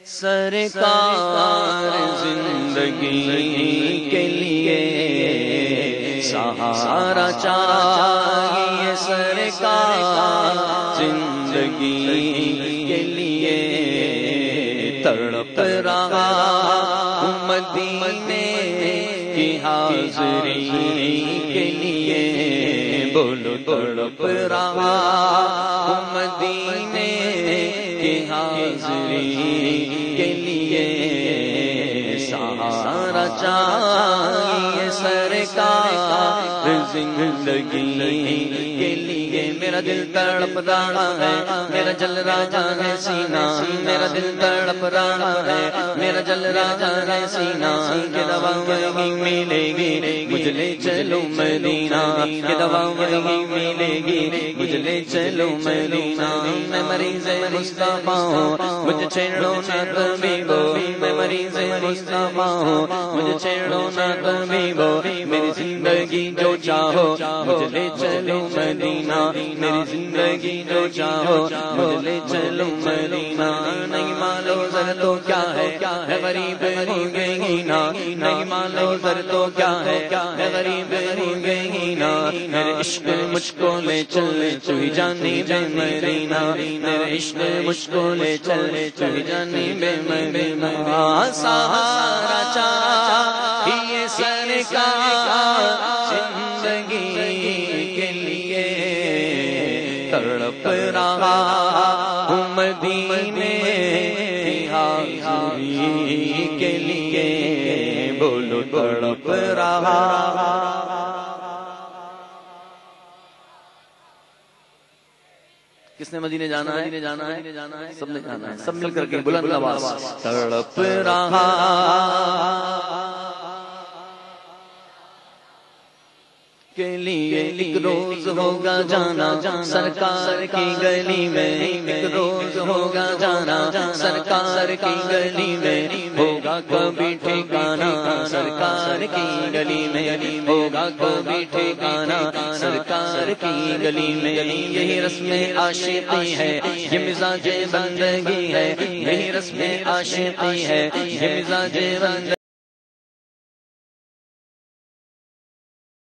سرکار زندگی کے لیے سہارا چاہیے، سرکار زندگی کے لیے تڑپ رہا ہوں مدینے کی حاضری کے لیے، بولو تڑپ رہا ہوں مدینے کی حاضری کے لیے، سہارا چاہیے سرکار زندگی کے لیے۔ میرا دل تڑپ رہا ہے، میرا جل رہا ہے سینہ، میرا دل تڑپ رہا ہے، میرا جل رہا ہے سینہ، کہ دوا وہی ملے گی مجھ لے چلو مدینہ، کہ دوا وہی ملے گی مجھ لے چلو مدینہ۔ میں مریض مصطفیٰ ہوں، مجھے چھیڑو نہ طبیبو، میں مریض مصطفیٰ ہوں، مجھے چھیڑو نہ طبیبو، میری زندگی جو چاہو مجھے لے چلو مدینہ، میری زندگی جو چاہو مجھے لے چلو مدینہ۔ نہیں مالو زر تو کیا ہے غریب ہو گئی نا، نہیں مالو زر تو کیا ہے غریب ہو گئی نا، میرے عشق مجھ کو لے چل تو ہی جانی بے مدینہ، میرے عشق مجھ کو لے چل تو ہی جانی بے مدینہ۔ سہارا چاہیے سرکار زندگی کے لیے، تڑپ رہا ہوں مدینے کی حاضری کے لیے، بولو تڑپ رہا۔ کس نے مدینے جانا ہے؟ سب نے جانا ہے، سب مل کر کے بلند آواز تڑپ رہا کے لیے۔ ایک روز ہوگا جانا سرکار کی گلی میں، ایک روز ہوگا جانا سرکار کی گلی میں، ہوگا کبھی ٹھکانا سرکار کی گلی میں، ہوگا کبھی ٹھکانا سرکار کی گلی میں۔ یہی رسم عاشقی ہے، یہ مزاج بندگی ہے، یہی رسم عاشقی ہے، یہ مزاج بندگی